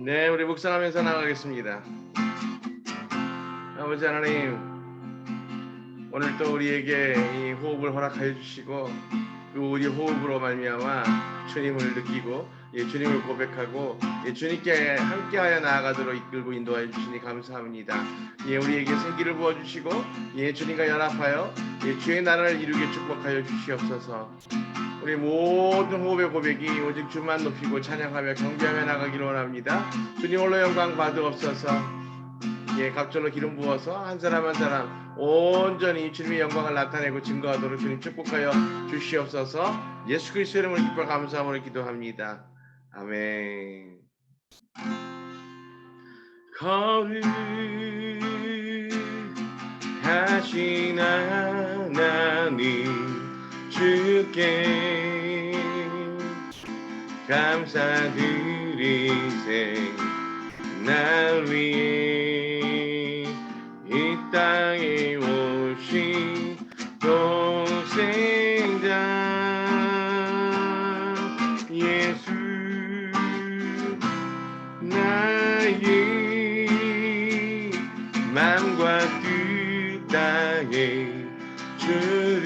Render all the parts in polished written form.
네, 우리 묵상하면서 나가겠습니다. 아버지 하나님, 오늘 또 우리에게 이 호흡을 허락하여 주시고 그 우리 호흡으로 말미암아 주님을 느끼고 주님을 고백하고 주님께 함께하여 나아가도록 이끌고 인도하여 주시니 감사합니다. 우리에게 생기를 부어주시고 주님과 연합하여 주의 나라를 이루게 축복하여 주시옵소서. 우리 모든 호흡의 고백이 오직 주만 높이고 찬양하며 경배하며 나가기를 원합니다. 주님 홀로 영광 받으옵소서. 갑절로 기름 부어서 한 사람 한 사람 온전히 주님의 영광을 나타내고 증거하도록 주님 축복하여 주시옵소서. 예수 그리스도의 이름으로 기뻐 감사함으로 기도합니다. 아멘. 거룩하신 하나님 주께 감사드리세. 날 위해 이 땅에 오신 독생자 예수, 나의 맘과 뜻 다해 주를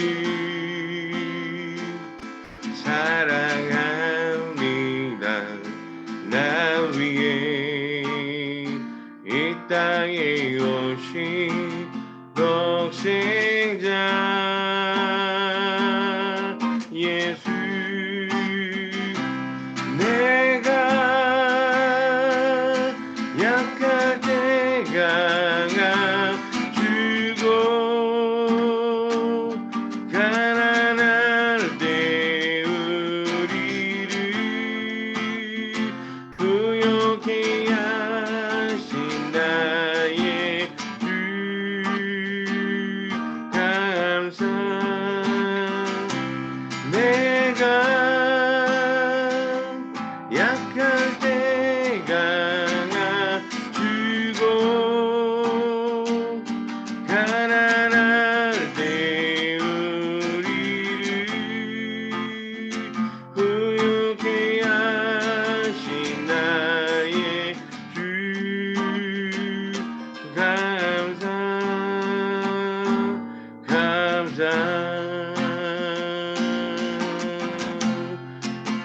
사랑합니다. 날 위해 이 땅에 오신 독생자 예수, 내가 약할 때 강함 주고 가난할 때 우리를 구역해 하신 나의 주 감사. 내가 약할 때 강함 주고 가난할 때 우리를 구육해 하신 나의 주 감사.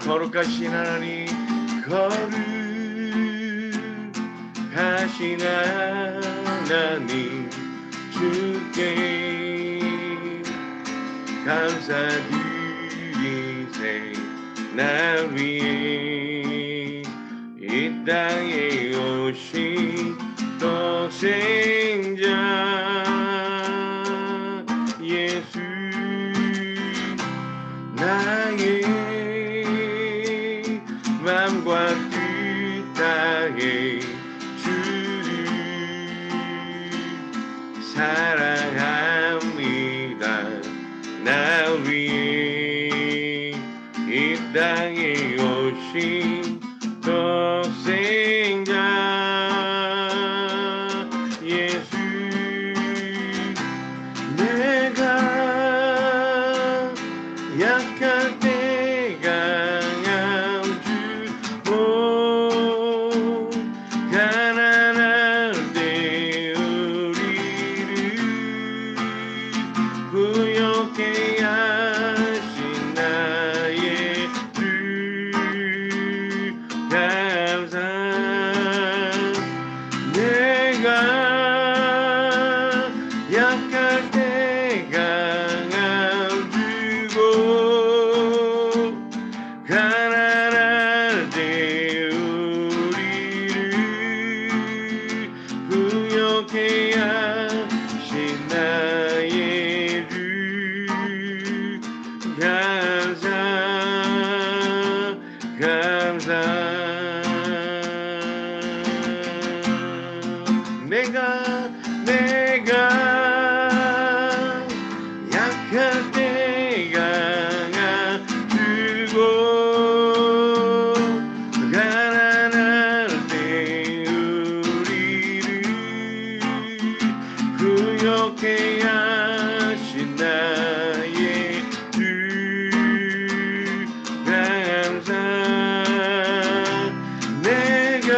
거룩하신 하나님, 거룩하신 하나님 주께 감사드리세. 날 위해 이 땅에 오신 독생자 예수, 나의 맘과 뜻 다해 주를 사랑합니다. 날 위해 이 땅에 오신 독생자 예수, 내가 약할 때 강함 주고 가난할 때 우리를 구역해 하신 나의 주 감사. 내가 약할 때 강함 주고 가난할 때 우리를 구역해 하신 나의 주 감사. 내가 약할 때 강함 주고 가난할 때 우리를 구역해 하신 나의 주 감사. 내가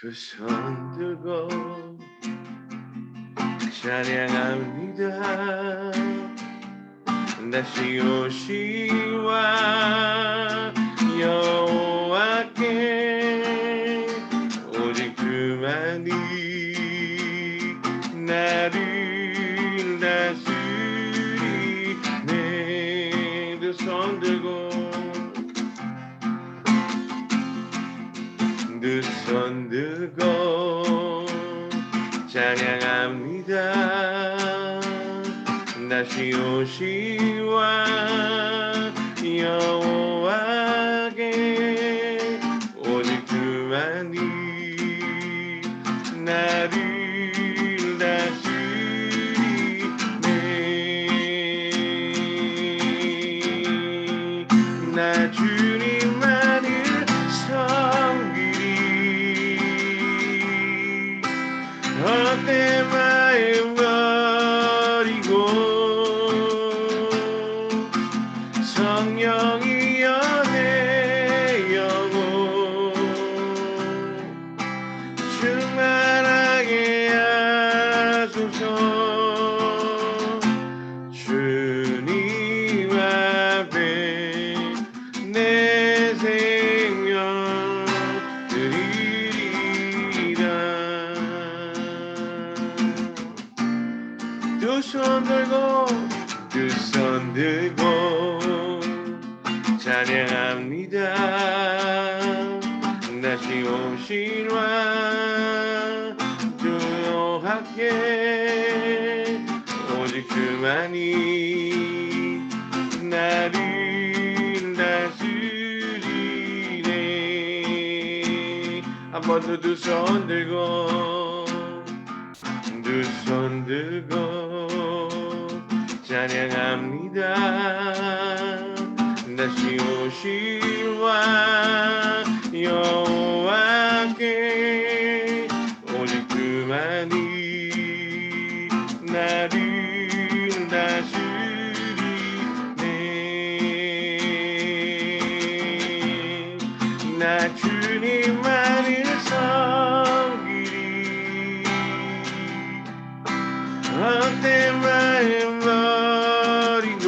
두 손 들고 찬양합니다. 다시 오시와 여호와께 오직 그만이 나를 다스리네. 두 손 들고 두 손 들고 찬양합니다. 다시 오시와 여호와께 오직 그만이 나를 다스리네. 나 주님만을 섬기리. 헛된 마음 버리고 성령이여 내 영혼 충만하게 하소서. 주님 앞에 내 생명 드리리라. 두 손 들고 두 손 들고 찬양합니다. 다시 오시와 주님께 오직 그만이 나를 다스리네. 한 번 더 두 손 들고 두 손 들고 찬양합니다. 다시 오시와 여호와께 오직 그만이 나를 다스리네. 나 주님만을 섬기리. 헛된 마음 버리고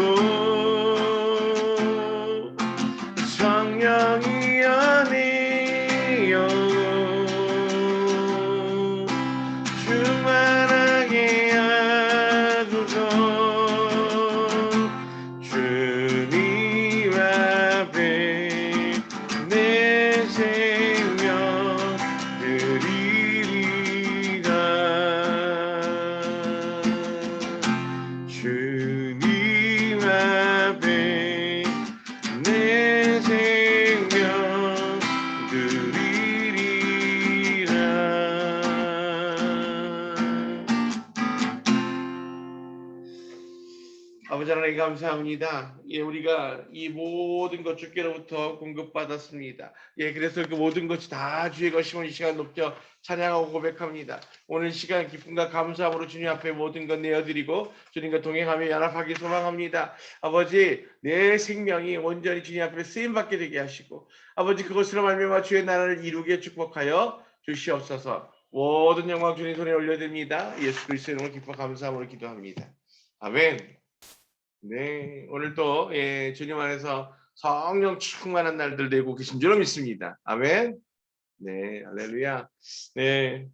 성령이여 내 영혼 충만하게 하소서. 주님 앞에 내 생명 드리리라. 주님 앞에 내 생명 드리리라. 아버지 하나님 감사합니다. 예, 우리가 이 모든 것 주께로부터 공급받았습니다. 예, 그래서 그 모든 것이 다 주의 것임을 이 시간 높여 찬양하고 고백합니다. 오늘 시간 기쁨과 감사함으로 주님 앞에 모든 것 내어드리고 주님과 동행하며 연합하기 소망합니다. 아버지, 내 생명이 온전히 주님 앞에 쓰임받게 되게 하시고 아버지 그것으로 말미암아 주의 나라를 이루게 축복하여 주시옵소서. 모든 영광 주님 손에 올려드립니다. 예수 그리스도의 이름으로 기뻐 감사함으로 기도합니다. 아멘. 네, 오늘도 예, 주님 안에서 성령 충만한 날들 되고 계신 줄로 믿습니다. 아멘. 네, 할렐루야. 네,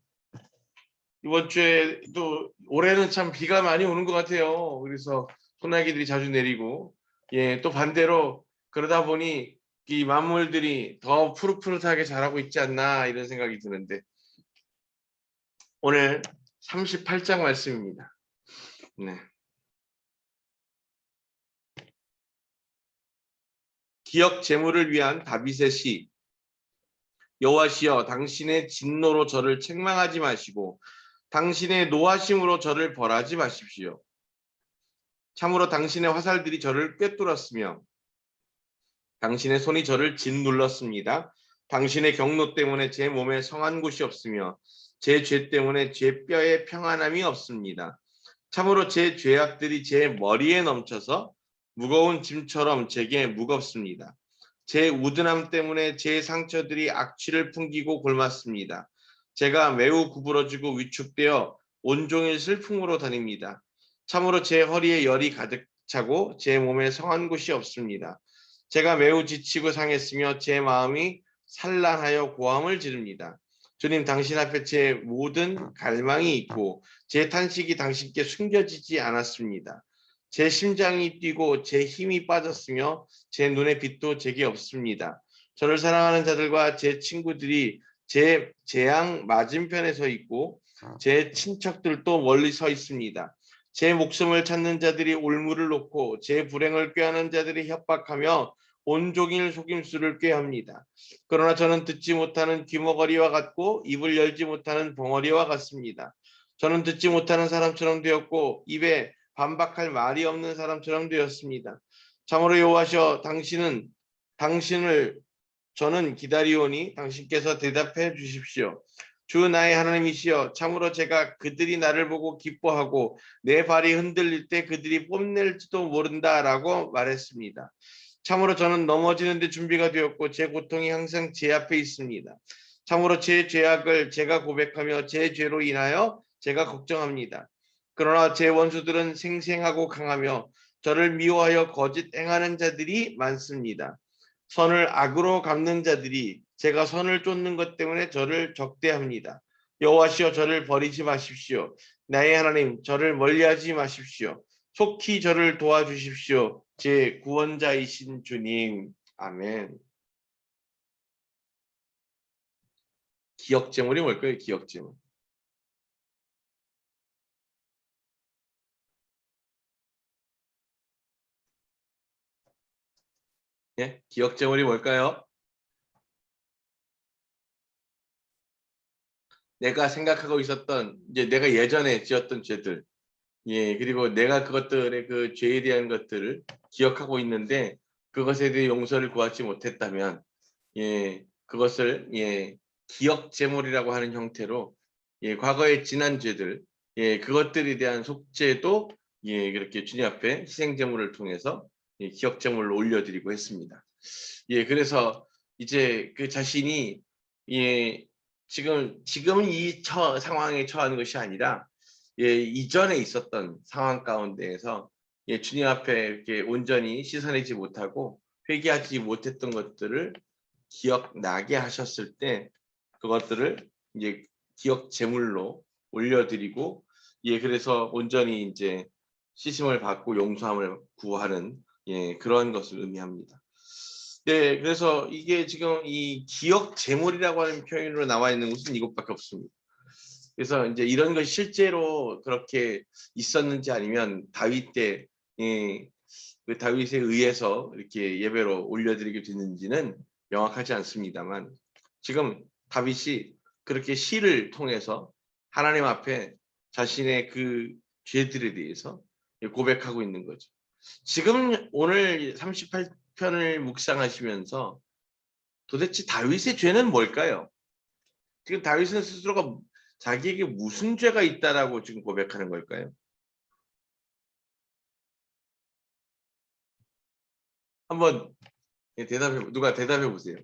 이번 주에 또 올해는 참 비가 많이 오는 것 같아요. 그래서 소나기들이 자주 내리고, 예, 또 반대로 그러다 보니 이 만물들이 더 푸릇푸릇하게 자라고 있지 않나 이런 생각이 드는데, 오늘 38장 말씀입니다. 네. 기억 제물을 위한 다윗의 시. 여호와시여, 당신의 진노로 저를 책망하지 마시고 당신의 노하심으로 저를 벌하지 마십시오. 참으로 당신의 화살들이 저를 꿰뚫었으며 당신의 손이 저를 짓눌렀습니다. 당신의 경노 때문에 제 몸에 성한 곳이 없으며 제 죄 때문에 제 뼈에 평안함이 없습니다. 참으로 제 죄악들이 제 머리에 넘쳐서 무거운 짐처럼 제게 무겁습니다. 제 우둔함 때문에 제 상처들이 악취를 풍기고 골맞습니다. 제가 매우 구부러지고 위축되어 온종일 슬픔으로 다닙니다. 참으로 제 허리에 열이 가득 차고 제 몸에 성한 곳이 없습니다. 제가 매우 지치고 상했으며 제 마음이 산란하여 고함을 지릅니다. 주님, 당신 앞에 제 모든 갈망이 있고 제 탄식이 당신께 숨겨지지 않았습니다. 제 심장이 뛰고 제 힘이 빠졌으며 제 눈의 빛도 제게 없습니다. 저를 사랑하는 자들과 제 친구들이 제 재앙 맞은편에 서 있고 제 친척들도 멀리 서 있습니다. 제 목숨을 찾는 자들이 올무를 놓고 제 불행을 꾀하는 자들이 협박하며 온종일 속임수를 꾀합니다. 그러나 저는 듣지 못하는 귀머거리와 같고 입을 열지 못하는 벙어리와 같습니다. 저는 듣지 못하는 사람처럼 되었고 입에 반박할 말이 없는 사람처럼 되었습니다. 참으로 여호와시여, 당신을 저는 기다리오니 당신께서 대답해 주십시오. 주 나의 하나님이시여, 참으로 제가 그들이 나를 보고 기뻐하고 내 발이 흔들릴 때 그들이 뽐낼지도 모른다라고 말했습니다. 참으로 저는 넘어지는 데 준비가 되었고 제 고통이 항상 제 앞에 있습니다. 참으로 제 죄악을 제가 고백하며 제 죄로 인하여 제가 걱정합니다. 그러나 제 원수들은 생생하고 강하며 저를 미워하여 거짓 행하는 자들이 많습니다. 선을 악으로 갚는 자들이 제가 선을 쫓는 것 때문에 저를 적대합니다. 여호와시여, 저를 버리지 마십시오. 나의 하나님, 저를 멀리하지 마십시오. 속히 저를 도와주십시오. 제 구원자이신 주님. 아멘. 기억제물이 뭘까요? 기억제물. 예? 기억제물이 뭘까요? 내가 생각하고 있었던, 이제 내가 예전에 지었던 죄들, 예, 그리고 내가 그것들의 그 죄에 대한 것들을 기억하고 있는데 그것에 대해 용서를 구하지 못했다면, 예, 그것을, 예, 기억 제물이라고 하는 형태로, 예, 과거의 지난 죄들, 예, 그것들에 대한 속죄도, 예, 그렇게 주님 앞에 희생 제물을 통해서, 예, 기억 제물을 올려드리고 했습니다. 예, 그래서 이제 그 자신이, 예, 지금 이 상황에 처한 것이 아니라, 예, 이전에 있었던 상황 가운데에서, 예, 주님 앞에 이렇게 온전히 씻어내지 못하고 회개하지 못했던 것들을 기억나게 하셨을 때 그것들을 이제 기억 제물로 올려드리고, 예, 그래서 온전히 이제 씻음을 받고 용서함을 구하는, 예, 그런 것을 의미합니다. 네, 그래서 이게 지금 이 기억 제물이라고 하는 표현으로 나와 있는 것은 이것밖에 없습니다. 그래서 이제 이런 것이 실제로 그렇게 있었는지 아니면 다윗 때, 예, 그 다윗에 의해서 이렇게 예배로 올려드리게 됐는지는 명확하지 않습니다만, 지금 다윗이 그렇게 시를 통해서 하나님 앞에 자신의 그 죄들에 대해서 고백하고 있는 거죠. 지금 오늘 38편을 묵상하시면서 도대체 다윗의 죄는 뭘까요? 지금 다윗은 스스로가 자기에게 무슨 죄가 있다라고 지금 고백하는 걸까요? 한번 누가 대답해 보세요.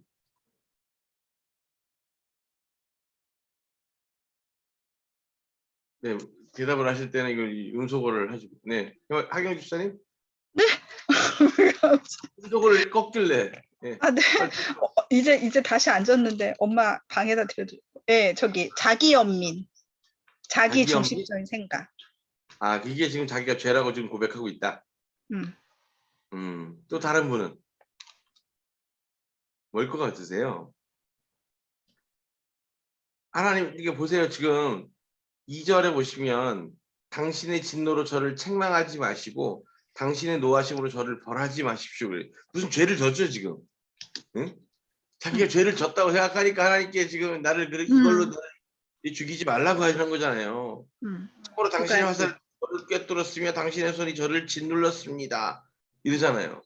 네, 대답을 하실 때는 이걸 음소거를 하시고, 네, 하경 집사님, 네. 음소거를 꺾길래, 네. 아, 네. 이제 다시 앉았는데 엄마 방에다 드려드리고. 네, 저기 자기 연민, 자기 자기 연민? 중심적인 생각. 아, 이게 지금 자기가 죄라고 지금 고백하고 있다. 음. 또 다른 분은 뭘 것 같으세요? 하나님, 이게 보세요. 지금 2절에 보시면 당신의 진노로 저를 책망하지 마시고 당신의 노하심으로 저를 벌하지 마십시오. 그래. 무슨 죄를 졌죠 지금? 응? 자기가 죄를 졌다고 생각하니까 하나님께 지금 나를 이걸로 나를 죽이지 말라고 하시는 거잖아요. 참고로 두 당신의 가지. 화살을 저를 꿰뚫었으며 당신의 손이 저를 짓눌렀습니다. 이러잖아요.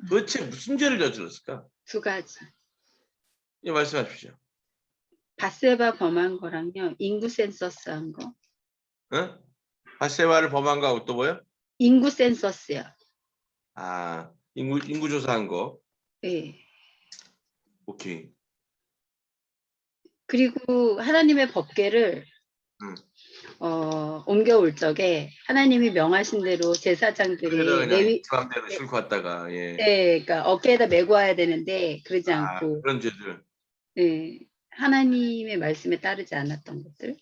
도대체 무슨 죄를 저질렀을까? 두 가지. 예, 말씀하십시오. 바세바 범한 거랑요. 인구 센서스 한 거. 응? 바세바를 범한 거하고 또 뭐요? 인구 센서스요. 아, 인구 조사한 거. 네. 오케이. 그리고 하나님의 법궤를 음. 옮겨올 적에 하나님이 명하신 대로 제사장들이 그냥 레위 마음대로 싣고 왔다가 예. 네, 그러니까 어깨에다 메고 와야 되는데 그러지 아, 않고 그런 죄들. 네, 하나님의 말씀에 따르지 않았던 것들.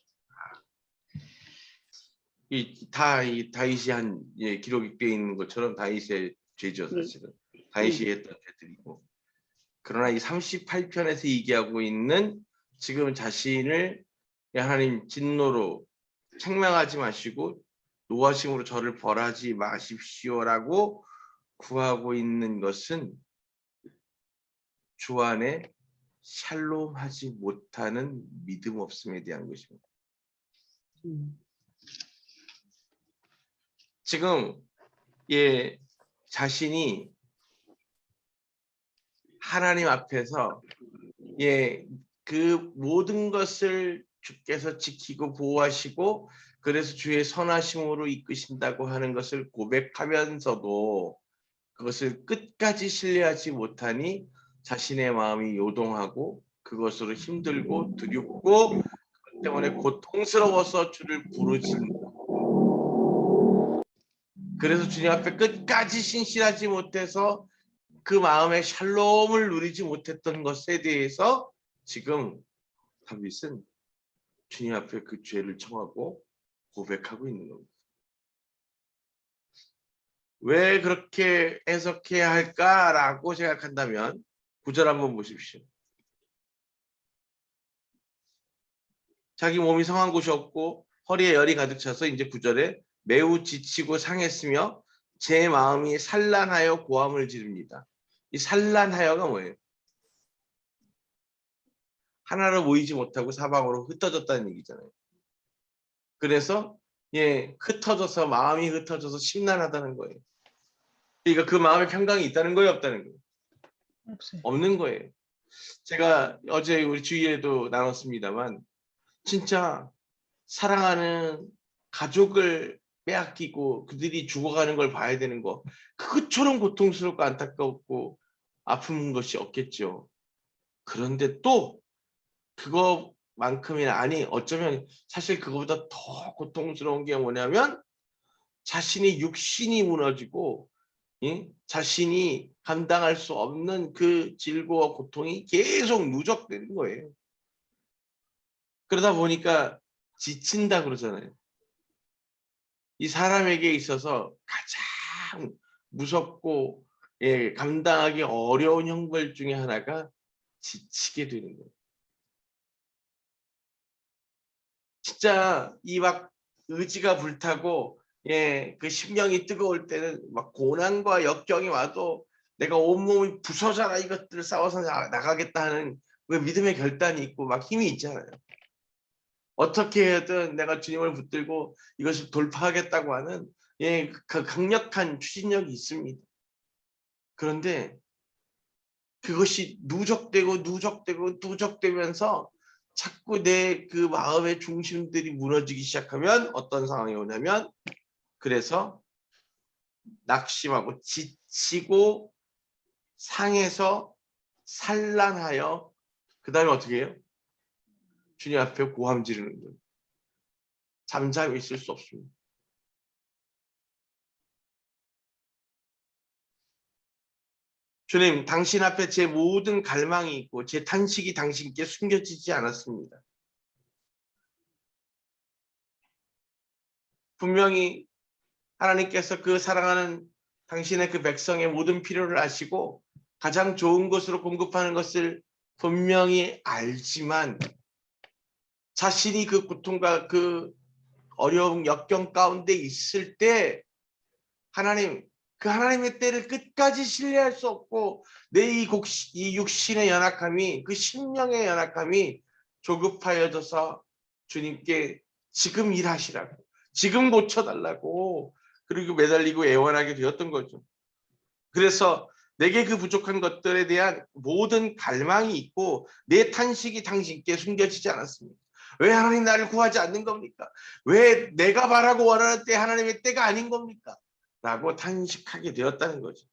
이 다윗이 한 예, 기록이 돼 있는 것처럼 다윗의 죄죠 사실은. 다윗이 했던 죄들이고. 그러나 이 38편에서 얘기하고 있는 지금 자신을 하나님 진노로 책망하지 마시고 노하심으로 저를 벌하지 마십시오라고 구하고 있는 것은 주 안에 샬롬하지 못하는 믿음 없음에 대한 것입니다. 지금 예 자신이 하나님 앞에서 예 그 모든 것을 주께서 지키고 보호하시고 그래서 주의 선하심으로 이끄신다고 하는 것을 고백하면서도 그것을 끝까지 신뢰하지 못하니 자신의 마음이 요동하고 그것으로 힘들고 두렵고 그것 때문에 고통스러워서 주를 부르짖는 그래서 주님 앞에 끝까지 신실하지 못해서 그 마음의 샬롬을 누리지 못했던 것에 대해서 지금 다윗은 주님 앞에 그 죄를 청하고 고백하고 있는 겁니다. 왜 그렇게 해석해야 할까라고 생각한다면 9절 한번 보십시오. 자기 몸이 성한 곳이 없고 허리에 열이 가득 차서 이제 9절에 매우 지치고 상했으며 제 마음이 산란하여 고함을 지릅니다. 이 산란하여가 뭐예요? 하나로 모이지 못하고 사방으로 흩어졌다는 얘기잖아요. 그래서 예, 흩어져서 마음이 흩어져서 심란하다는 거예요. 그러니까 그 마음에 평강이 있다는 거예요, 없다는 거예요? 없어요. 없는 거예요. 제가 어제 우리 주일에도 나눴습니다만 진짜 사랑하는 가족을 빼앗기고 그들이 죽어가는 걸 봐야 되는 거 그것처럼 고통스럽고 안타깝고 아픈 것이 없겠죠. 그런데 또 그거만큼이나 아니 어쩌면 사실 그거보다 더 고통스러운 게 뭐냐면 자신의 육신이 무너지고 자신이 감당할 수 없는 그 질고와 고통이 계속 누적되는 거예요. 그러다 보니까 지친다 그러잖아요. 이 사람에게 있어서 가장 무섭고 예, 감당하기 어려운 형벌 중에 하나가 지치게 되는 거예요. 진짜 이 막 의지가 불타고 예, 그 심령이 뜨거울 때는 막 고난과 역경이 와도 내가 온몸이 부서져라 이것들을 싸워서 나가겠다 하는 그 믿음의 결단이 있고 막 힘이 있잖아요. 어떻게 해든 내가 주님을 붙들고 이것을 돌파하겠다고 하는 예, 그 강력한 추진력이 있습니다. 그런데 그것이 누적되면서 자꾸 내 그 마음의 중심들이 무너지기 시작하면 어떤 상황이 오냐면 그래서 낙심하고 지치고 상해서 산란하여 그 다음에 어떻게 해요? 주님 앞에 고함 지르는 거예요. 잠잠히 있을 수 없습니다. 주님, 당신 앞에 제 모든 갈망이 있고 제 탄식이 당신께 숨겨지지 않았습니다. 분명히 하나님께서 그 사랑하는 당신의 그 백성의 모든 필요를 아시고 가장 좋은 것으로 공급하는 것을 분명히 알지만 자신이 그 고통과 그 어려운 역경 가운데 있을 때 하나님, 그 하나님의 때를 끝까지 신뢰할 수 없고 내 이 육신의 연약함이, 그 심령의 연약함이 조급하여져서 주님께 지금 일하시라고, 지금 고쳐달라고, 그리고 매달리고 애원하게 되었던 거죠. 그래서 내게 그 부족한 것들에 대한 모든 갈망이 있고 내 탄식이 당신께 숨겨지지 않았습니다. 왜 하나님 나를 구하지 않는 겁니까? 왜 내가 바라고 원하는 때 하나님의 때가 아닌 겁니까? 라고 탄식하게 되었다는 거죠.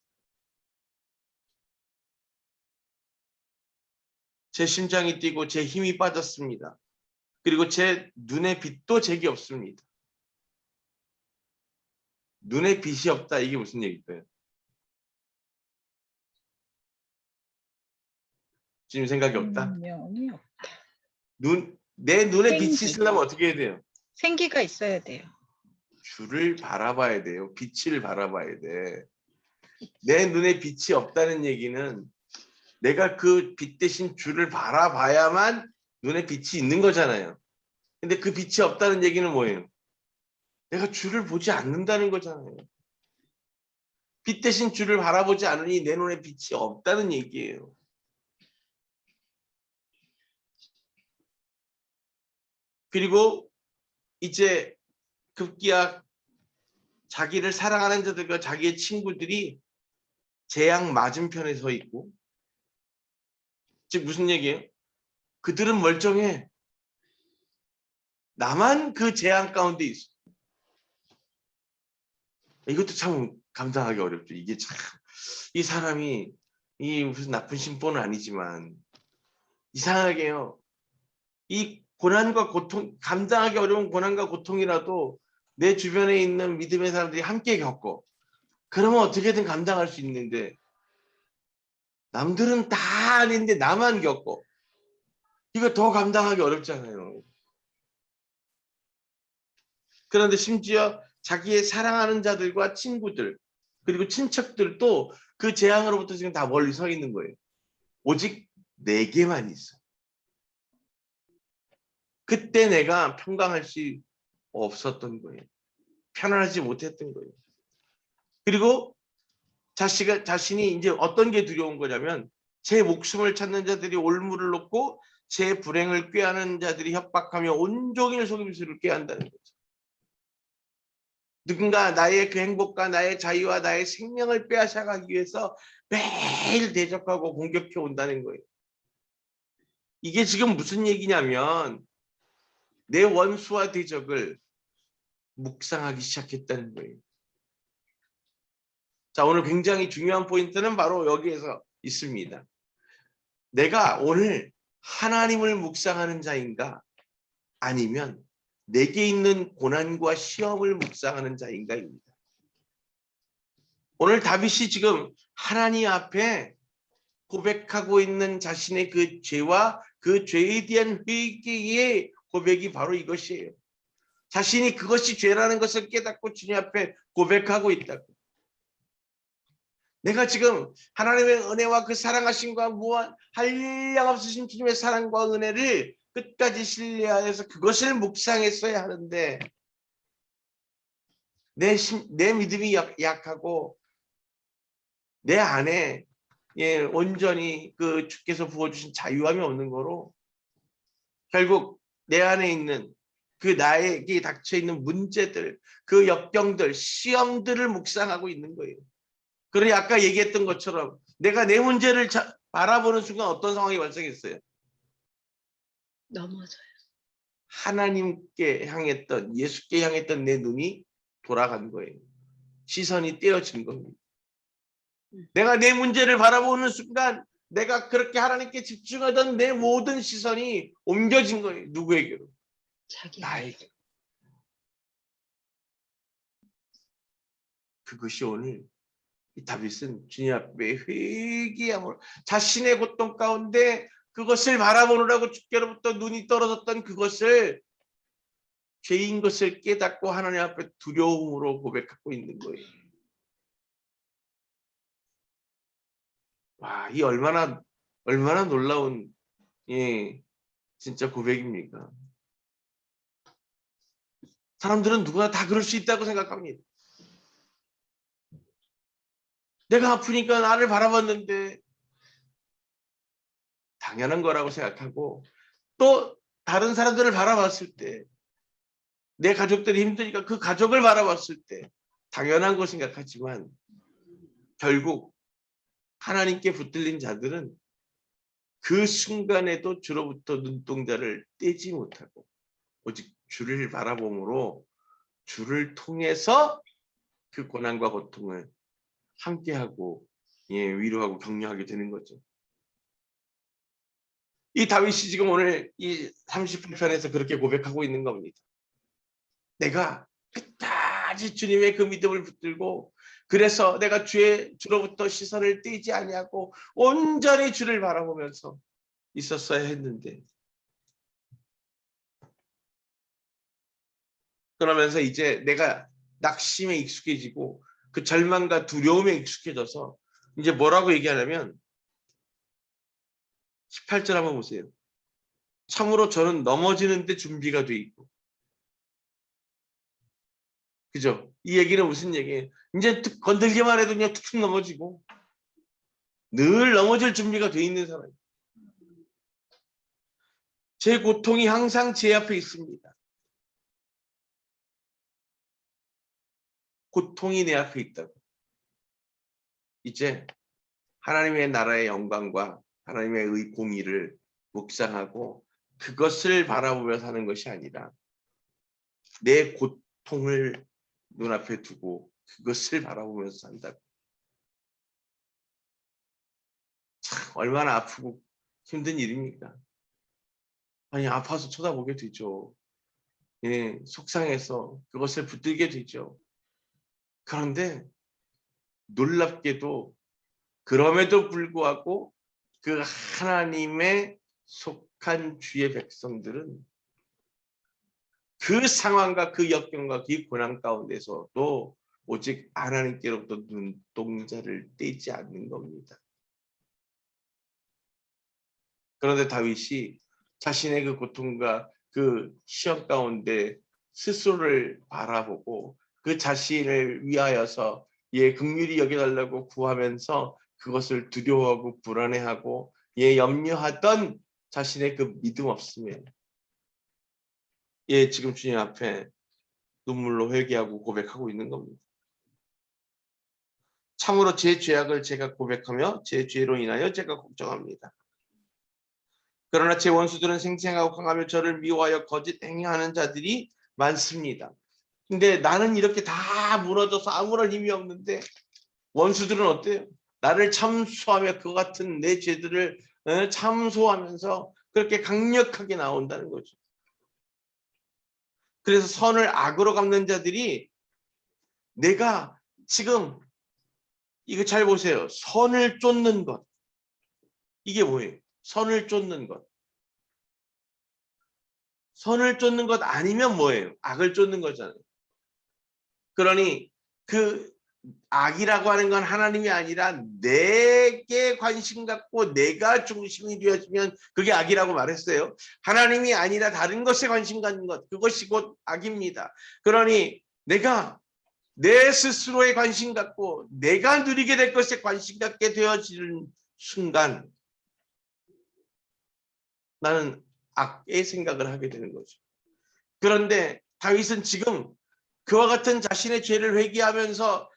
제 심장이 뛰고 제 힘이 빠졌습니다. 그리고 제 눈에 빛도 제게 없습니다. 눈에 빛이 없다, 이게 무슨 얘기일까요? 지금 생각이 없다? 생명이 없다. 내 눈에 빛이 생기. 있으려면 어떻게 해야 돼요? 생기가 있어야 돼요. 주를 바라봐야 돼요. 빛을 바라봐야 돼. 내 눈에 빛이 없다는 얘기는 내가 그 빛 대신 주를 바라봐야만 눈에 빛이 있는 거잖아요. 근데 그 빛이 없다는 얘기는 뭐예요? 내가 주를 보지 않는다는 거잖아요. 빛 대신 주를 바라보지 않으니 내 눈에 빛이 없다는 얘기예요. 그리고 이제 급기야 자기를 사랑하는 자들과 자기의 친구들이 재앙 맞은편에 서 있고, 즉 무슨 얘기예요? 그들은 멀쩡해. 나만 그 재앙 가운데 있어. 이것도 참 감당하기 어렵죠. 이게 참, 이 사람이 이 무슨 나쁜 심보는 아니지만 이상하게요. 이 고난과 고통, 감당하기 어려운 고난과 고통이라도 내 주변에 있는 믿음의 사람들이 함께 겪고, 그러면 어떻게든 감당할 수 있는데 남들은 다 아닌데 나만 겪고, 이거 더 감당하기 어렵잖아요. 그런데 심지어 자기의 사랑하는 자들과 친구들, 그리고 친척들도 그 재앙으로부터 지금 다 멀리 서 있는 거예요. 오직 내게만 있어. 그때 내가 평강할 수 없었던 거예요. 편안하지 못했던 거예요. 그리고 자신이 이제 어떤 게 두려운 거냐면, 제 목숨을 찾는 자들이 올무를 놓고 제 불행을 꾀하는 자들이 협박하며 온종일 속임수를 꾀한다는 거죠. 누군가 나의 그 행복과 나의 자유와 나의 생명을 빼앗아가기 위해서 매일 대적하고 공격해 온다는 거예요. 이게 지금 무슨 얘기냐면 내 원수와 대적을 묵상하기 시작했다는 거예요. 자, 오늘 굉장히 중요한 포인트는 바로 여기에서 있습니다. 내가 오늘 하나님을 묵상하는 자인가, 아니면 내게 있는 고난과 시험을 묵상하는 자인가입니다. 오늘 다윗이 지금 하나님 앞에 고백하고 있는 자신의 그 죄와 그 죄에 대한 회개의 고백이 바로 이것이에요. 자신이 그것이 죄라는 것을 깨닫고 주님 앞에 고백하고 있다고. 내가 지금 하나님의 은혜와 그 사랑하심과 무한 한량없으신 주님의 사랑과 은혜를 끝까지 신뢰하여서 그것을 묵상했어야 하는데, 내 믿음이 약하고 내 안에 온전히 그 주께서 부어주신 자유함이 없는 거로 결국 내 안에 있는 그 나에게 닥쳐 있는 문제들, 그 역경들, 시험들을 묵상하고 있는 거예요. 그러니 아까 얘기했던 것처럼 내가 내 문제를 바라보는 순간 어떤 상황이 발생했어요? 넘어져요. 하나님께 향했던, 예수께 향했던 내 눈이 돌아간 거예요. 시선이 떼어진 겁니다. 내가 내 문제를 바라보는 순간 내가 그렇게 하나님께 집중하던 내 모든 시선이 옮겨진 거예요. 누구에게로? 나에게. 그것이 오늘 이 다윗은 주님 앞에 회개함으로 자신의 고통 가운데 그것을 바라보느라고 주께로부터 눈이 떨어졌던 그것을 죄인 것을 깨닫고 하나님 앞에 두려움으로 고백하고 있는 거예요. 와, 이 얼마나 놀라운 진짜 고백입니까? 사람들은 누구나 다 그럴 수 있다고 생각합니다. 내가 아프니까 나를 바라봤는데 당연한 거라고 생각하고, 또 다른 사람들을 바라봤을 때, 내 가족들이 힘드니까 그 가족을 바라봤을 때 당연한 거 생각하지만, 결국 하나님께 붙들린 자들은 그 순간에도 주로부터 눈동자를 떼지 못하고 오직 주를 바라봄으로 주를 통해서 그 고난과 고통을 함께하고 위로하고 격려하게 되는 거죠. 이 다윗이 지금 오늘 이 38편에서 그렇게 고백하고 있는 겁니다. 내가 끝까지 주님의 그 믿음을 붙들고, 그래서 내가 주로부터 시선을 떼지 아니하고 온전히 주를 바라보면서 있었어야 했는데, 그러면서 이제 내가 낙심에 익숙해지고 그 절망과 두려움에 익숙해져서 이제 뭐라고 얘기하냐면 18절 한번 보세요. 참으로 저는 넘어지는데 준비가 돼 있고. 그죠? 이 얘기는 무슨 얘기예요? 이제 건들기만 해도 그냥 툭툭 넘어지고 늘 넘어질 준비가 돼 있는 사람. 제 고통이 항상 제 앞에 있습니다. 고통이 내 앞에 있다고. 이제 하나님의 나라의 영광과 하나님의 공의를 묵상하고 그것을 바라보며 사는 것이 아니라 내 고통을 눈앞에 두고 그것을 바라보면서 산다고. 참 얼마나 아프고 힘든 일입니까? 아니, 아파서 쳐다보게 되죠. 예, 속상해서 그것을 붙들게 되죠. 그런데 놀랍게도 그럼에도 불구하고 그 하나님의 속한 주의 백성들은 그 상황과 그 역경과 그 고난 가운데서도 오직 하나님께로부터 눈동자를 떼지 않는 겁니다. 그런데 다윗이 자신의 그 고통과 그 시험 가운데 스스로를 바라보고 그 자신을 위하여서 긍휼히 여겨달라고 구하면서 그것을 두려워하고 불안해하고 염려하던 자신의 그 믿음 없음에 지금 주님 앞에 눈물로 회개하고 고백하고 있는 겁니다. 참으로 제 죄악을 제가 고백하며 제 죄로 인하여 제가 걱정합니다. 그러나 제 원수들은 생생하고 강하며 저를 미워하여 거짓 행위하는 자들이 많습니다. 근데 나는 이렇게 다 무너져서 아무런 힘이 없는데 원수들은 어때요? 나를 참소하며 그 같은 내 죄들을 참소하면서 그렇게 강력하게 나온다는 거죠. 그래서 선을 악으로 갚는 자들이, 내가 지금 이거 잘 보세요. 선을 쫓는 것. 이게 뭐예요? 선을 쫓는 것. 선을 쫓는 것 아니면 뭐예요? 악을 쫓는 거잖아요. 그러니 그 악이라고 하는 건 하나님이 아니라 내게 관심 갖고 내가 중심이 되어지면 그게 악이라고 말했어요. 하나님이 아니라 다른 것에 관심 갖는 것, 그것이 곧 악입니다. 그러니 내가 내 스스로에 관심 갖고 내가 누리게 될 것에 관심 갖게 되어지는 순간 나는 악의 생각을 하게 되는 거죠. 그런데 다윗은 지금 그와 같은 자신의 죄를 회개하면서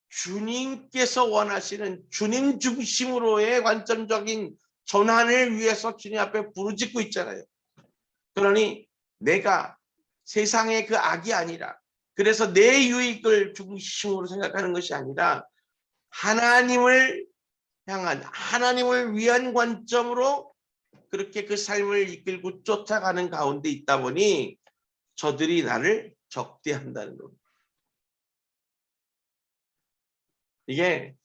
주님께서 원하시는 주님 중심으로의 관점적인 전환을 위해서 주님 앞에 부르짖고 있잖아요. 그러니 내가 세상의 그 악이 아니라, 그래서 내 유익을 중심으로 생각하는 것이 아니라 하나님을 향한, 하나님을 위한 관점으로 그렇게 그 삶을 이끌고 쫓아가는 가운데 있다 보니 저들이 나를 적대한다는 겁니다. 이게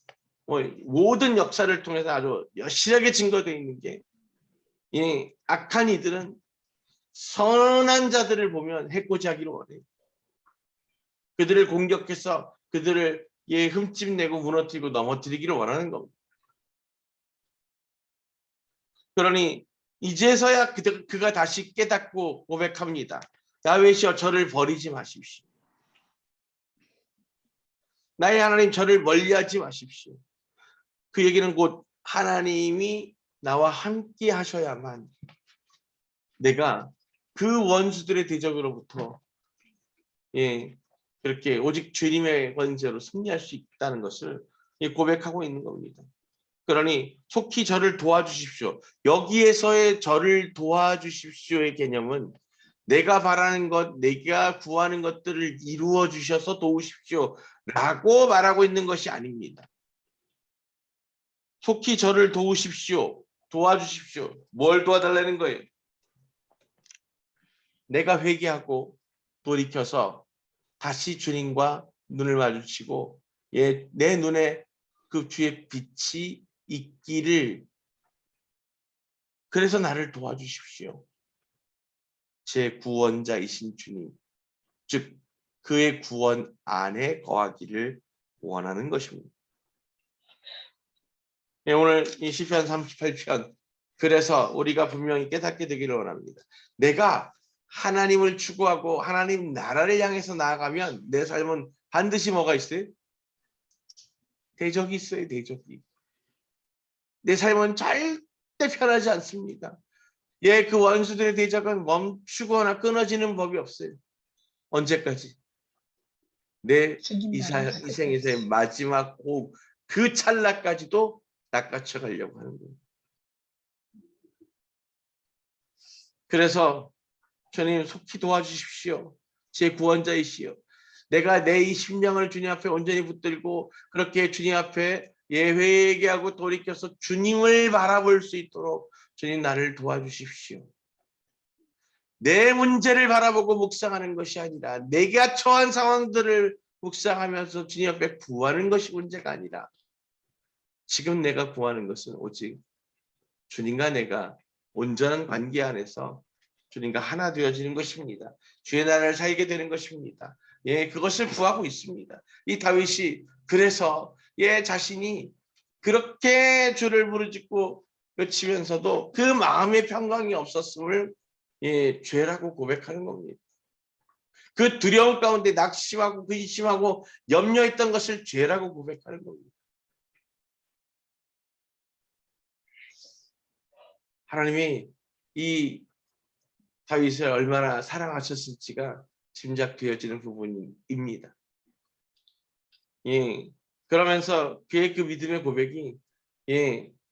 모든 역사를 통해서 아주 여실하게 증거되어 있는 게, 이 악한 이들은 선한 자들을 보면 해코지하기를 원해요. 그들을 공격해서 그들을 흠집내고 무너뜨리고 넘어뜨리기를 원하는 겁니다. 그러니 이제서야 그가 다시 깨닫고 고백합니다. 야훼시여 저를 버리지 마십시오. 나의 하나님 저를 멀리하지 마십시오. 그 얘기는 곧 하나님이 나와 함께 하셔야만 내가 그 원수들의 대적으로부터 그렇게 오직 주님의 권세로 승리할 수 있다는 것을 고백하고 있는 겁니다. 그러니 속히 저를 도와주십시오. 여기에서의 저를 도와주십시오의 개념은 내가 바라는 것, 내가 구하는 것들을 이루어 주셔서 도우십시오 라고 말하고 있는 것이 아닙니다. 속히 저를 도우십시오. 도와주십시오. 뭘 도와달라는 거예요? 내가 회개하고 돌이켜서 다시 주님과 눈을 마주치고 내 눈에 그 주의 빛이 있기를, 그래서 나를 도와주십시오. 제 구원자이신 주님, 즉 그의 구원 안에 거하기를 원하는 것입니다. 오늘 이 시편 38편, 그래서 우리가 분명히 깨닫게 되기를 원합니다. 내가 하나님을 추구하고 하나님 나라를 향해서 나아가면 내 삶은 반드시 뭐가 있어요? 대적이 있어요. 대적이. 내 삶은 절대 편하지 않습니다. 그 원수들의 대적은 멈추거나 끊어지는 법이 없어요. 언제까지? 내 이생에서의 마지막 호흡, 그 찰나까지도 낚아쳐 가려고 하는 거예요. 그래서 주님 속히 도와주십시오. 제 구원자이시여. 내가 내 이 심령을 주님 앞에 온전히 붙들고 그렇게 주님 앞에 회개하고 돌이켜서 주님을 바라볼 수 있도록 주님 나를 도와주십시오. 내 문제를 바라보고 묵상하는 것이 아니라 내가 처한 상황들을 묵상하면서 주님 앞에 구하는 것이 문제가 아니라 지금 내가 구하는 것은 오직 주님과 내가 온전한 관계 안에서 주님과 하나 되어지는 것입니다. 주의 나라를 살게 되는 것입니다. 그것을 구하고 있습니다. 이 다윗이 그래서 자신이 그렇게 주를 부르짖고 외치면서도 그 마음의 평강이 없었음을 죄라고 고백하는 겁니다. 그 두려움 가운데 낙심하고 근심하고 염려했던 것을 죄라고 고백하는 겁니다. 하나님이 이 다윗을 얼마나 사랑하셨을지가 짐작되어지는 부분입니다. 그러면서 그의 그 믿음의 고백이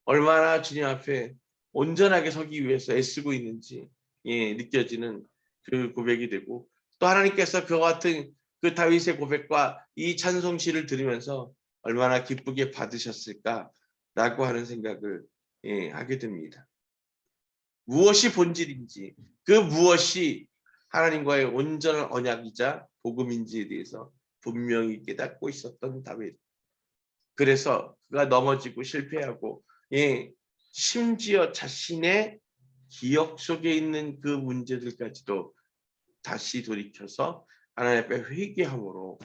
얼마나 주님 앞에 온전하게 서기 위해서 애쓰고 있는지 느껴지는 그 고백이 되고, 또 하나님께서 그와 같은 그 다윗의 고백과 이 찬송시를 들으면서 얼마나 기쁘게 받으셨을까라고 하는 생각을 하게 됩니다. 무엇이 본질인지, 그 무엇이 하나님과의 온전한 언약이자 복음인지에 대해서 분명히 깨닫고 있었던 다윗. 그래서 그가 넘어지고 실패하고 심지어 자신의 기억 속에 있는 그 문제들까지도 다시 돌이켜서 하나님 앞에 회개함으로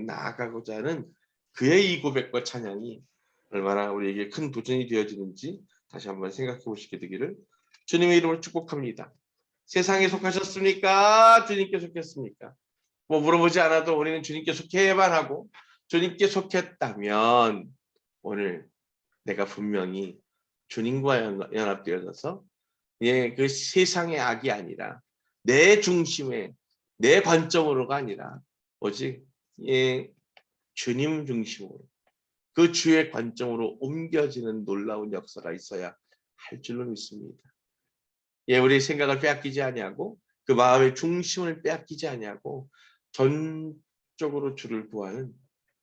나아가고자 하는 그의 이 고백과 찬양이 얼마나 우리에게 큰 도전이 되어지는지 다시 한번 생각해 보시게 되기를 주님의 이름으로 축복합니다. 세상에 속하셨습니까? 주님께 속했습니까? 뭐 물어보지 않아도 우리는 주님께 속해야만 하고, 주님께 속했다면 오늘 내가 분명히 주님과 연합되어져서 그 세상의 악이 아니라 내 중심에, 내 관점으로가 아니라 오직 주님 중심으로, 그 주의 관점으로 옮겨지는 놀라운 역사가 있어야 할 줄로 믿습니다. 우리 생각을 빼앗기지 아니하고 그 마음의 중심을 빼앗기지 아니하고 전적으로 주를 구하는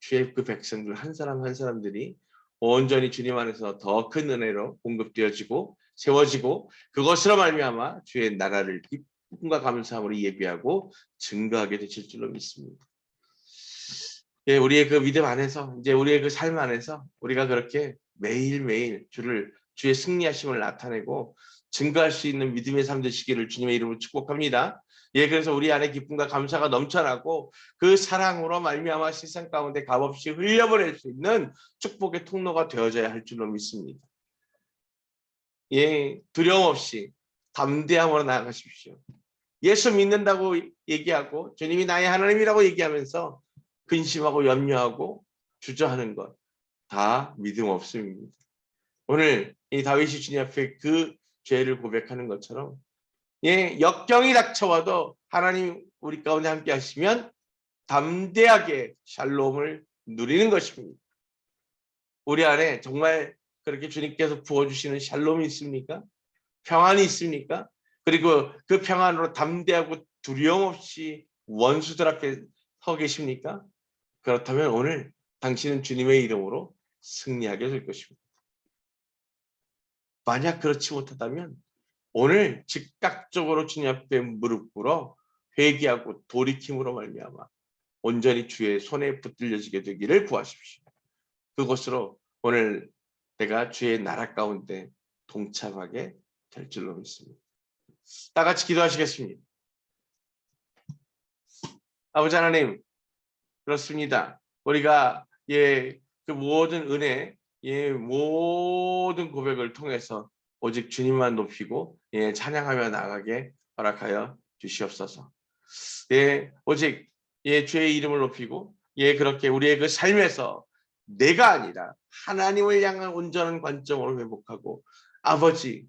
주의 그 백성들 한 사람 한 사람들이 온전히 주님 안에서 더 큰 은혜로 공급되어지고 세워지고, 그것으로 말미암아 주의 나라를 기쁨과 감사함으로 예비하고 증거하게 되실 줄로 믿습니다. 우리의 그 믿음 안에서, 이제 우리의 그 삶 안에서 우리가 그렇게 매일매일 주의 승리하심을 나타내고 증거할 수 있는 믿음의 삶 되시기를 주님의 이름으로 축복합니다. 그래서 우리 안에 기쁨과 감사가 넘쳐나고 그 사랑으로 말미암아 세상 가운데 값없이 흘려보낼 수 있는 축복의 통로가 되어져야 할 줄로 믿습니다. 두려움 없이 담대함으로 나아가십시오. 예수 믿는다고 얘기하고 주님이 나의 하나님이라고 얘기하면서 근심하고 염려하고 주저하는 것 다 믿음 없음입니다. 오늘 이 다윗이 주님 앞에 그 죄를 고백하는 것처럼 역경이 닥쳐와도 하나님 우리 가운데 함께 하시면 담대하게 샬롬을 누리는 것입니다. 우리 안에 정말 그렇게 주님께서 부어주시는 샬롬이 있습니까? 평안이 있습니까? 그리고 그 평안으로 담대하고 두려움 없이 원수들 앞에 서 계십니까? 그렇다면 오늘 당신은 주님의 이름으로 승리하게 될 것입니다. 만약 그렇지 못하다면 오늘 즉각적으로 주님 앞에 무릎 꿇어 회개하고 돌이킴으로 말미암아 온전히 주의 손에 붙들려지게 되기를 구하십시오. 그것으로 오늘 내가 주의 나라 가운데 동참하게 될 줄로 믿습니다. 다 같이 기도하시겠습니다. 아버지 하나님, 그렇습니다. 우리가 그 모든 은혜, 모든 고백을 통해서 오직 주님만 높이고 찬양하며 나가게 허락하여 주시옵소서. 오직 주의 이름을 높이고 그렇게 우리의 그 삶에서 내가 아니라 하나님을 향한 온전한 관점으로 회복하고 아버지,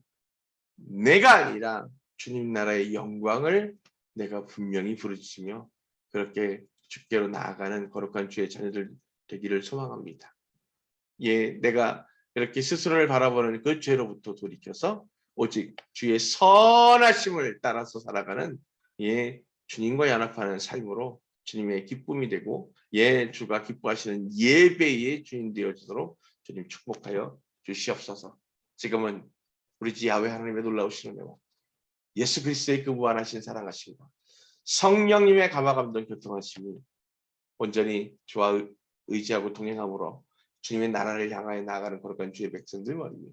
내가 아니라 주님 나라의 영광을 내가 분명히 부르짖으며 그렇게 주께로 나아가는 거룩한 주의 자녀들 되기를 소망합니다. 내가 이렇게 스스로를 바라보는 그 죄로부터 돌이켜서 오직 주의 선하심을 따라서 살아가는 주님과 연합하는 삶으로 주님의 기쁨이 되고 주가 기뻐하시는 예배의 주인 되어지도록 주님 축복하여 주시옵소서. 지금은 우리 주 야훼 하나님의 놀라우신 은혜와 예수 그리스도의 그 무한하신 사랑하심과 성령님의 감화감동 교통하심이 온전히 주와 의지하고 동행함으로 주님의 나라를 향하여 나아가는 거룩한 주의 백성들 머리 위에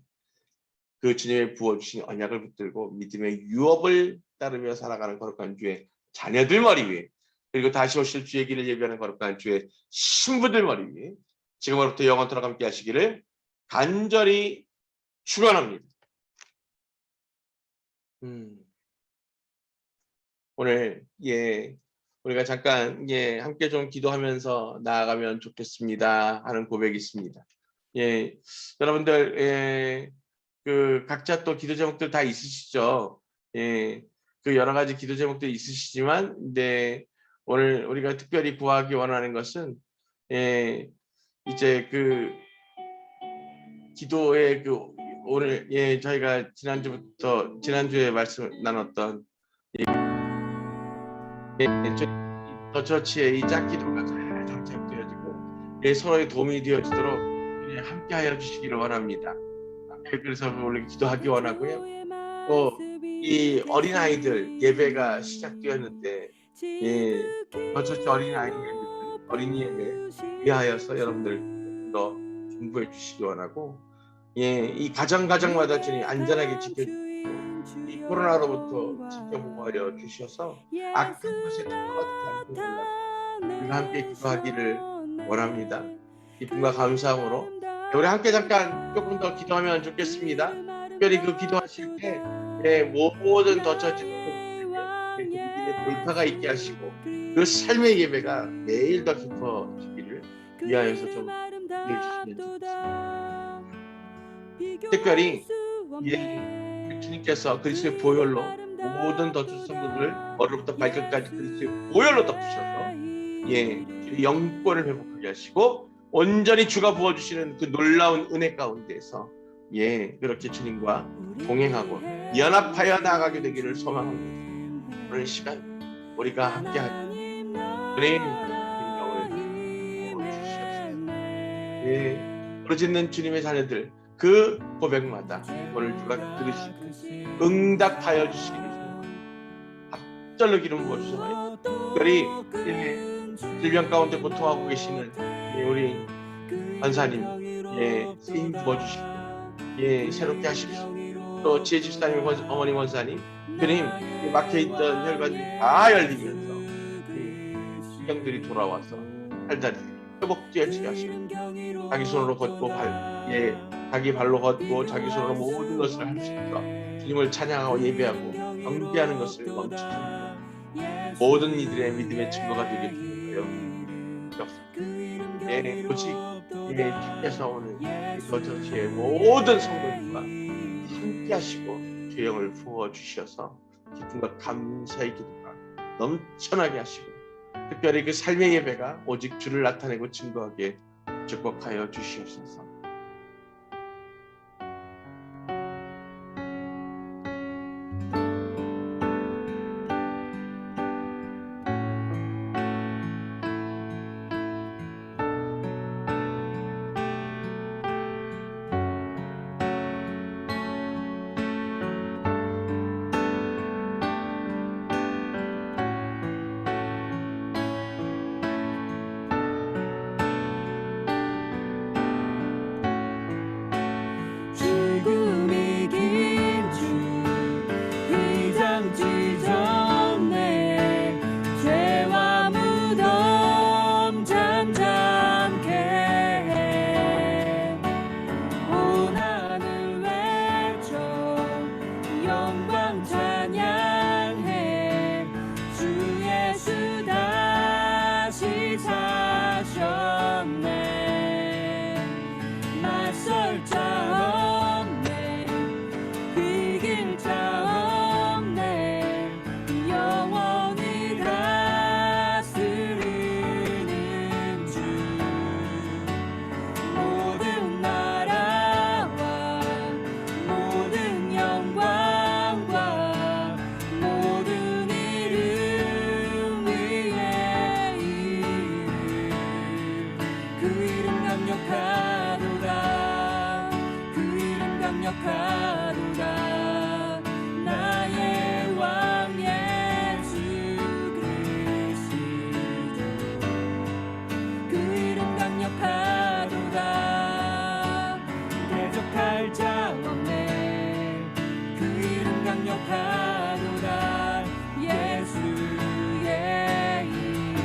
그 주님의 부어주신 언약을 붙들고 믿음의 유업을 따르며 살아가는 거룩한 주의 자녀들 머리 위에 그리고 다시 오실 주의 길을 예비하는 거룩한 주의 신부들 머리 위에 지금으로부터 영원토록 함께 하시기를 간절히 축원합니다. 오늘 우리가 잠깐 함께 좀 기도하면서 나아가면 좋겠습니다 하는 고백이 있습니다. 여러분들 그 각자 또 기도 제목들 다 있으시죠. 그 여러 가지 기도 제목들이 있으시지만 오늘 우리가 특별히 구하기 원하는 것은 이제 그 기도의 그 오늘 저희가 지난주에 말씀 나눴던 더 처치의 이 짝기도가 잘 정착되어지고 서로의 도움이 되어지도록 함께하여 주시기를 원합니다. 그래서 오늘 기도하기 원하고요. 또 이 어린아이들 예배가 시작되었는데 더 처치 어린이 예배 위하여서 여러분들 더 공부해 주시기 원하고 이 가정마다 주님 안전하게 지켜주시고 이 코로나로부터 지켜보호하여 주셔서 악한 것에 들어가지 않고 우리가 함께 기도하기를 원합니다. 기쁨과 감사함으로 우리 함께 잠깐 조금 더 기도하면 좋겠습니다. 특별히 그 기도하실 때 모든 더 처치 돌파가 있게 하시고 그 삶의 예배가 매일 더 깊어지기를 위하여서 좀 해주시면 좋겠습니다. 특별히 주님께서 그리스도의 보혈로 모든 더 성도들을 머리부터 발끝까지 그리스도의 보혈로 덮으셔서 주의 영권을 회복하게 하시고 온전히 주가 부어주시는 그 놀라운 은혜 가운데에서 그렇게 주님과 동행하고 연합하여 나아가게 되기를 소망합니다. 오늘 시간 우리가 함께하자. 주님 영을 주시옵소서. 부르짖는 주님의 자녀들 그 고백마다 오늘 주가 들으시고 응답하여 주시기를 합절로 기름 부어주시나요? 특별히 질병 가운데 고통하고 계시는 우리 권사님 힘 부어주시고 새롭게 하십시오. 또 지혜집사님 어머니 권사님 주님 막혀있던 혈관이 다 열리면서 신경들이 돌아와서 살다리 회복되어지게 하시고 자기 손으로 걷고 자기 발로 걷고 자기 손으로 모든 것을 할 수 있어 주님을 찬양하고 예배하고 경배하는 것을 멈추십니다. 모든 이들의 믿음의 증거가 되게 되는 거예요. 오직 주께서 오늘 저처치의 모든 성도들과 함께 하시고 조영을 부어주셔서 기쁨과 감사의 기도가 넘쳐나게 하시고 특별히 그 삶의 예배가 오직 주를 나타내고 증거하게 축복하여 주시옵소서. 죽음이 긴주 휘장 찢었네 죄와 무덤 잠잠케 해 온 하늘 외쳐 영광 찬양해 주 예수 다시 사셨네 맞설 자 없네 이길 자 없네 영원히 다스리는 주 모든 나라와 모든 영광과 모든 이름 위에 이름 그 이름 강력하도다 그 이름 강력하도다 나의 왕 예수 그리스도 그 이름 강력하도다 대적할 자 없네 그 이름 강력하도다 예수의 이름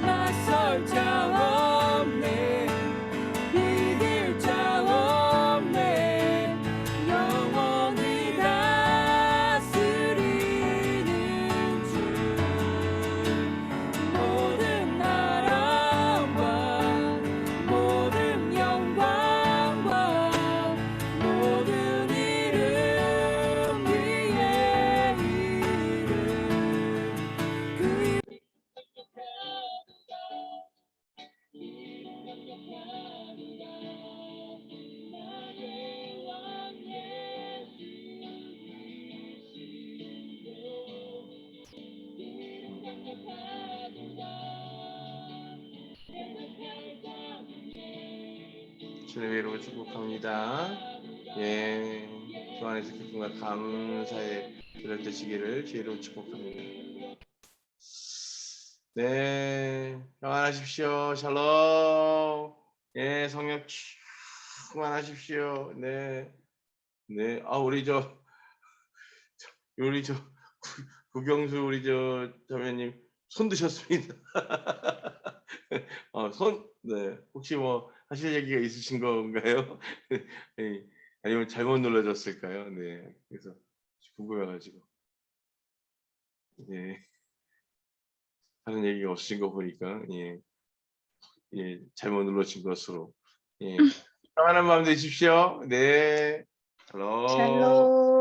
맞설 자 없네 이길 자 없네 영원히 다스리는 주 모든 나라와 모든 영광과 모든 이름 위에 이름 그 주님의 이름으로 축복합니다. 예, 주 안에서 기쁨과 감사의 주를 되시기를 주의 이름으로 축복합니다. 네, 평안하십시오. 샬롬. 예, 성령 충만하십시오. 네, 네. 아, 우리 구경수 우리 자매님 손 드셨습니다. 네. 혹시 뭐 하실 얘기가 있으신 건가요? 예, 아니면 잘못 눌러졌을까요? 네. 그래서 궁금해가지고. 예. 하는 얘기가 없으신 거 보니까, 예. 예, 잘못 눌러진 것으로. 예. 평안한 마음 되십시오. 네. 샬롬. 샬롬.